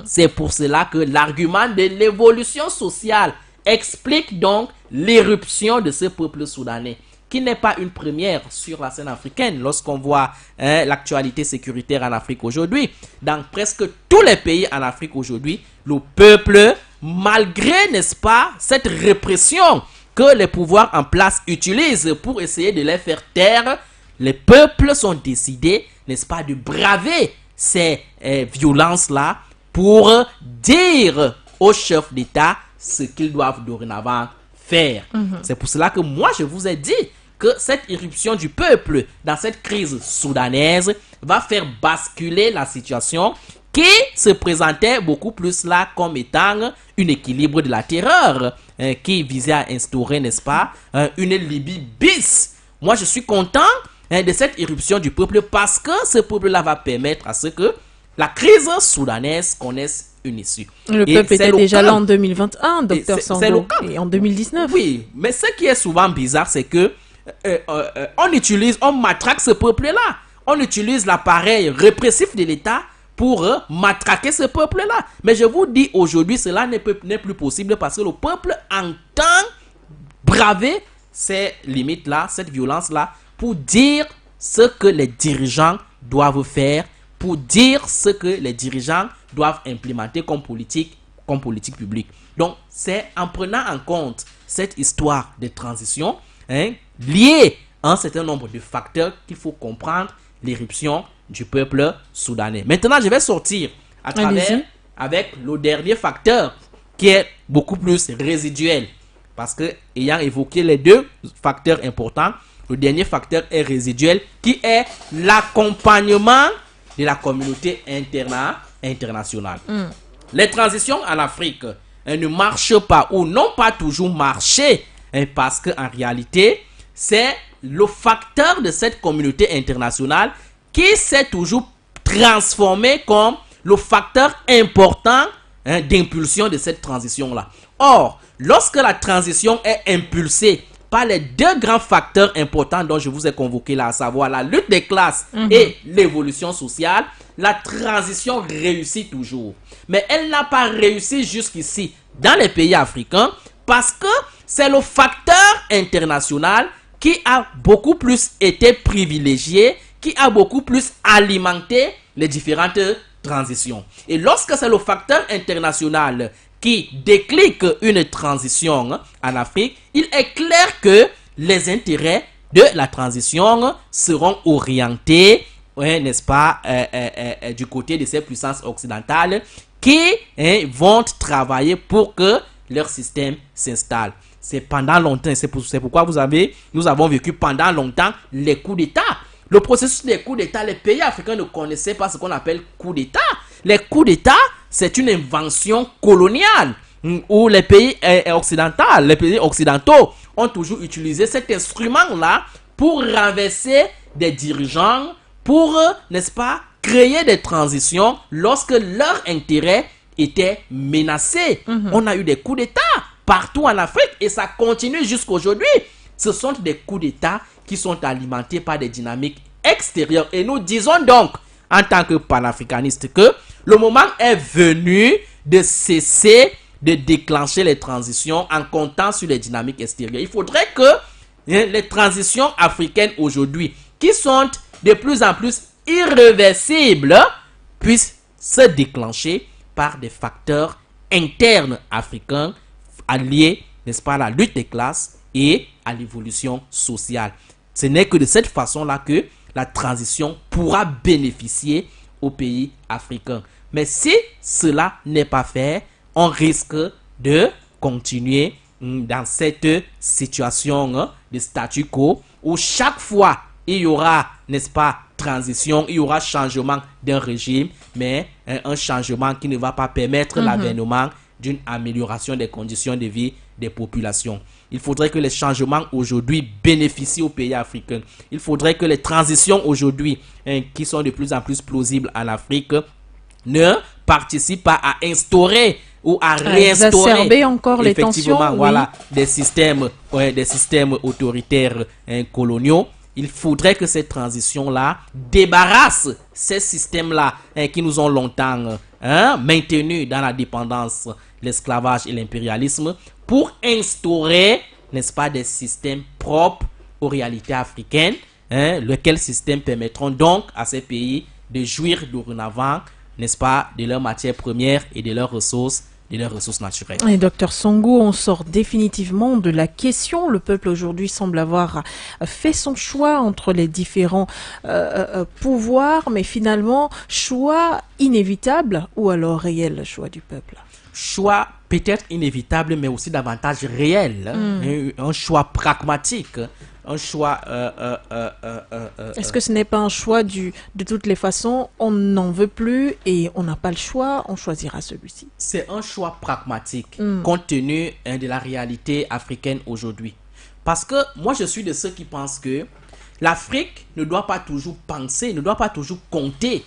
C'est pour cela que l'argument de l'évolution sociale explique donc l'éruption de ce peuple soudanais, qui n'est pas une première sur la scène africaine lorsqu'on voit l'actualité sécuritaire en Afrique aujourd'hui. Dans presque tous les pays en Afrique aujourd'hui, le peuple, malgré, n'est-ce pas, cette répression que les pouvoirs en place utilisent pour essayer de les faire taire, les peuples sont décidés, n'est-ce pas, de braver ces violences-là pour dire aux chefs d'État ce qu'ils doivent dorénavant faire. C'est pour cela que moi, je vous ai dit que cette irruption du peuple dans cette crise soudanaise va faire basculer la situation qui se présentait beaucoup plus là comme étant un équilibre de la terreur qui visait à instaurer, n'est-ce pas, une Libye bis. Moi, je suis content de cette irruption du peuple parce que ce peuple-là va permettre à ce que la crise soudanaise connaisse une issue. Le peuple était déjà là en 2021, docteur Sangou, et en 2019. Oui, mais ce qui est souvent bizarre, c'est que on matraque ce peuple-là. On utilise l'appareil répressif de l'État pour matraquer ce peuple-là. Mais je vous dis aujourd'hui, cela n'est plus possible parce que le peuple entend braver ces limites-là, cette violence-là, pour dire ce que les dirigeants doivent faire, pour dire ce que les dirigeants doivent implémenter comme politique publique. Donc, c'est en prenant en compte cette histoire de transition, liée à un certain nombre de facteurs qu'il faut comprendre l'éruption du peuple soudanais. Maintenant, je vais sortir à travers avec le dernier facteur qui est beaucoup plus résiduel. Parce que, ayant évoqué les deux facteurs importants, le dernier facteur est résiduel qui est l'accompagnement de la communauté internationale. Les transitions en Afrique ne marchent pas ou n'ont pas toujours marché parce qu'en réalité, c'est le facteur de cette communauté internationale qui s'est toujours transformé comme le facteur important d'impulsion de cette transition-là. Or, lorsque la transition est impulsée par les deux grands facteurs importants dont je vous ai convoqué là, à savoir la lutte des classes et l'évolution sociale, la transition réussit toujours. Mais elle n'a pas réussi jusqu'ici dans les pays africains parce que c'est le facteur international qui a beaucoup plus été privilégié, qui a beaucoup plus alimenté les différentes transitions. Et lorsque c'est le facteur international qui déclic une transition en Afrique, il est clair que les intérêts de la transition seront orientés, n'est-ce pas, du côté de ces puissances occidentales qui vont travailler pour que leur système s'installe. C'est pendant longtemps, c'est pourquoi nous avons vécu pendant longtemps les coups d'État. Le processus des coups d'État, les pays africains ne connaissaient pas ce qu'on appelle coups d'État. Les coups d'État, c'est une invention coloniale où les pays occidentaux ont toujours utilisé cet instrument-là pour renverser des dirigeants, pour, n'est-ce pas, créer des transitions lorsque leur intérêt était menacé. On a eu des coups d'État partout en Afrique et ça continue jusqu'aujourd'hui. Ce sont des coups d'État qui sont alimentés par des dynamiques extérieures. Et nous disons donc, en tant que panafricanistes, que le moment est venu de cesser de déclencher les transitions en comptant sur les dynamiques extérieures. Il faudrait que les transitions africaines aujourd'hui, qui sont de plus en plus irréversibles, puissent se déclencher par des facteurs internes africains alliés, n'est-ce pas, à la lutte des classes et à l'évolution sociale. Ce n'est que de cette façon-là que la transition pourra bénéficier aux pays africains. Mais si cela n'est pas fait, on risque de continuer dans cette situation de statu quo où chaque fois il y aura, n'est-ce pas, transition, il y aura changement d'un régime, mais un changement qui ne va pas permettre l'avènement d'une amélioration des conditions de vie des populations. Il faudrait que les changements aujourd'hui bénéficient aux pays africains. Il faudrait que les transitions aujourd'hui, qui sont de plus en plus plausibles en Afrique, ne participent pas à instaurer ou à réinstaurer encore les tensions, voilà, des systèmes autoritaires coloniaux. Il faudrait que cette transition-là débarrasse ces systèmes-là qui nous ont longtemps maintenus dans la dépendance, l'esclavage et l'impérialisme, pour instaurer, n'est-ce pas, des systèmes propres aux réalités africaines, lesquels systèmes permettront donc à ces pays de jouir dorénavant, n'est-ce pas, de leurs matières premières et de leurs ressources naturelles. Et Dr Songou, on sort définitivement de la question. Le peuple aujourd'hui semble avoir fait son choix entre les différents pouvoirs, mais finalement, choix inévitable ou alors réel choix du peuple? Choix peut-être inévitable, mais aussi davantage réel. Un choix pragmatique. Un choix... Est-ce que ce n'est pas un choix de toutes les façons, on n'en veut plus et on n'a pas le choix, on choisira celui-ci? C'est un choix pragmatique, compte tenu de la réalité africaine aujourd'hui. Parce que moi, je suis de ceux qui pensent que l'Afrique ne doit pas toujours penser, ne doit pas toujours compter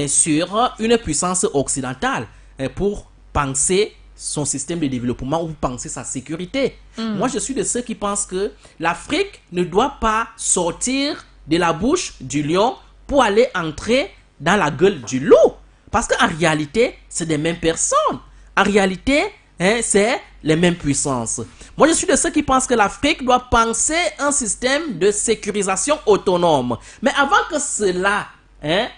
sur une puissance occidentale pour penser son système de développement ou penser sa sécurité. Moi, je suis de ceux qui pensent que l'Afrique ne doit pas sortir de la bouche du lion pour aller entrer dans la gueule du loup. Parce qu'en réalité, c'est des mêmes personnes. En réalité, c'est les mêmes puissances. Moi, je suis de ceux qui pensent que l'Afrique doit penser un système de sécurisation autonome. Mais avant que cela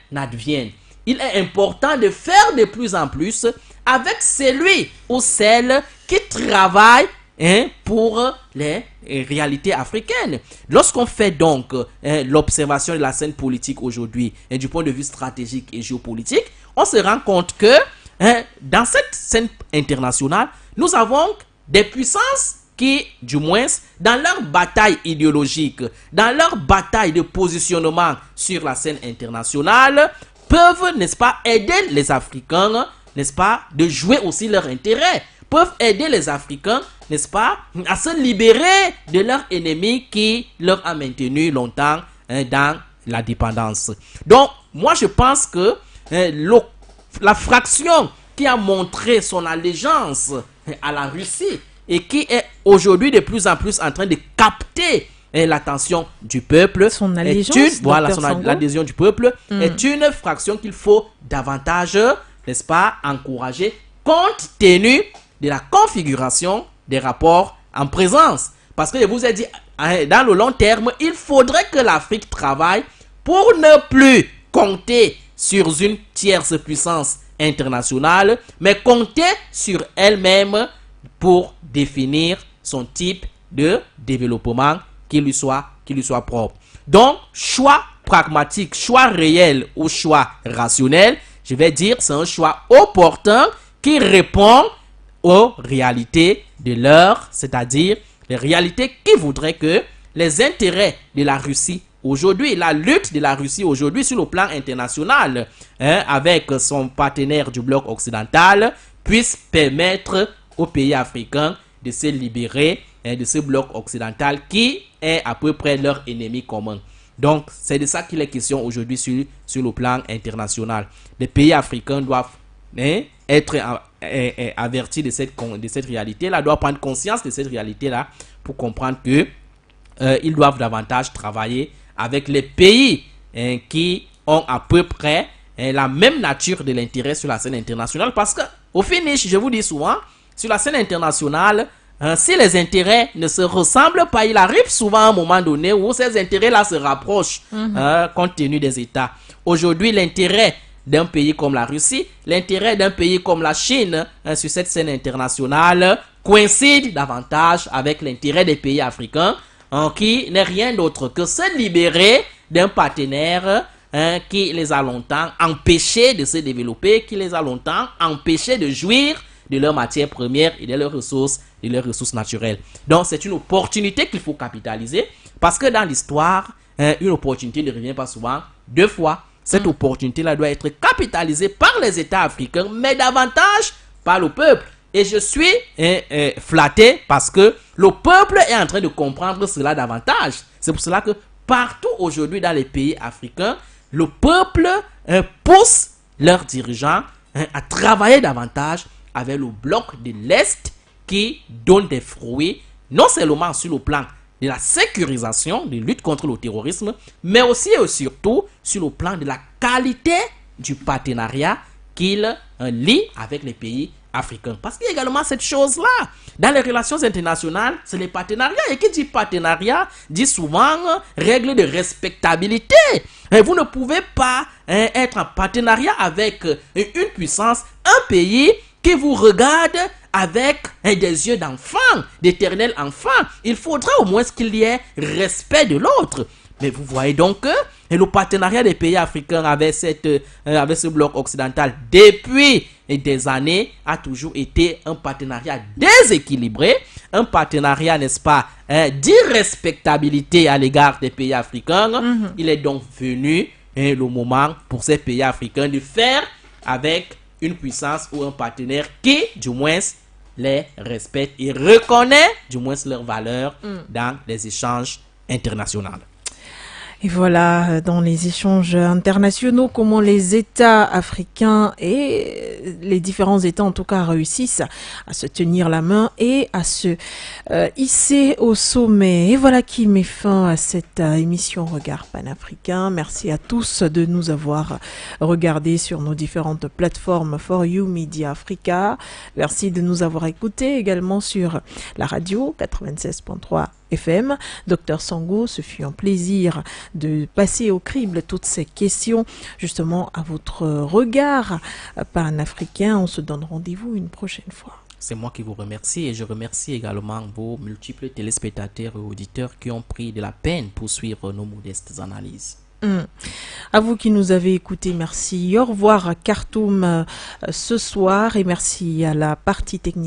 n'advienne, il est important de faire de plus en plus avec celui ou celle qui travaille pour les réalités africaines. Lorsqu'on fait donc l'observation de la scène politique aujourd'hui du point de vue stratégique et géopolitique, on se rend compte que dans cette scène internationale, nous avons des puissances qui, du moins, dans leur bataille idéologique, dans leur bataille de positionnement sur la scène internationale, peuvent, n'est-ce pas, aider les Africains, n'est-ce pas, de jouer aussi leur intérêt, peuvent aider les Africains, n'est-ce pas, à se libérer de leur ennemi qui leur a maintenu longtemps dans la dépendance. Donc, moi, je pense que la fraction qui a montré son allégeance à la Russie et qui est aujourd'hui de plus en plus en train de capter l'attention du peuple, son allégeance, l'adhésion du peuple est une fraction qu'il faut davantage, n'est-ce pas, encourager compte tenu de la configuration des rapports en présence. Parce que je vous ai dit, dans le long terme, il faudrait que l'Afrique travaille pour ne plus compter sur une tierce puissance internationale, mais compter sur elle-même pour définir son type de développement qui lui soit propre. Donc, choix pragmatique, choix réel ou choix rationnel, je vais dire, c'est un choix opportun qui répond aux réalités de l'heure, c'est-à-dire les réalités qui voudraient que les intérêts de la Russie aujourd'hui, la lutte de la Russie aujourd'hui sur le plan international, avec son partenaire du bloc occidental, puisse permettre aux pays africains de se libérer de ce bloc occidental qui est à peu près leur ennemi commun. Donc, c'est de ça qu'il est question aujourd'hui sur le plan international. Les pays africains doivent être avertis de cette réalité-là, doivent prendre conscience de cette réalité-là pour comprendre que ils doivent davantage travailler avec les pays qui ont à peu près la même nature de l'intérêt sur la scène internationale. Parce que, au finish, je vous dis souvent, sur la scène internationale, si les intérêts ne se ressemblent pas, il arrive souvent à un moment donné où ces intérêts-là se rapprochent compte tenu des États. Aujourd'hui, l'intérêt d'un pays comme la Russie, l'intérêt d'un pays comme la Chine sur cette scène internationale coïncide davantage avec l'intérêt des pays africains qui n'est rien d'autre que se libérer d'un partenaire qui les a longtemps empêchés de se développer, qui les a longtemps empêchés de jouir de leurs matières premières et de leurs ressources naturelles. Donc c'est une opportunité qu'il faut capitaliser parce que dans l'histoire, une opportunité ne revient pas souvent deux fois. Cette opportunité-là doit être capitalisée par les États africains, mais davantage par le peuple. Et je suis flatté parce que le peuple est en train de comprendre cela davantage. C'est pour cela que partout aujourd'hui dans les pays africains, le peuple pousse leurs dirigeants à travailler davantage avec le bloc de l'Est qui donne des fruits, non seulement sur le plan de la sécurisation, de lutte contre le terrorisme, mais aussi et surtout sur le plan de la qualité du partenariat qu'il lie avec les pays africains. Parce qu'il y a également cette chose-là. Dans les relations internationales, c'est les partenariats. Et qui dit partenariat dit souvent règle de respectabilité. Et vous ne pouvez pas être en partenariat avec une puissance, un pays qui vous regarde avec des yeux d'enfant, d'éternel enfant. Il faudra au moins qu'il y ait respect de l'autre. Mais vous voyez donc que le partenariat des pays africains avec ce bloc occidental depuis des années a toujours été un partenariat déséquilibré, un partenariat, n'est-ce pas, d'irrespectabilité à l'égard des pays africains. Il est donc venu le moment pour ces pays africains de faire avec une puissance ou un partenaire qui, du moins, les respecte et reconnaît, du moins, leurs valeurs dans les échanges internationaux. Et voilà, dans les échanges internationaux, comment les États africains et les différents États, en tout cas, réussissent à se tenir la main et à se hisser au sommet. Et voilà qui met fin à cette émission Regard panafricain. Merci à tous de nous avoir regardés sur nos différentes plateformes For You Media Africa. Merci de nous avoir écoutés également sur la radio 96.3 FM. Docteur Sango, ce fut un plaisir de passer au crible toutes ces questions, justement à votre regard panafricain. On se donne rendez-vous une prochaine fois. C'est moi qui vous remercie et je remercie également vos multiples téléspectateurs et auditeurs qui ont pris de la peine pour suivre nos modestes analyses. À vous qui nous avez écoutés, merci. Au revoir à Khartoum ce soir et merci à la partie technique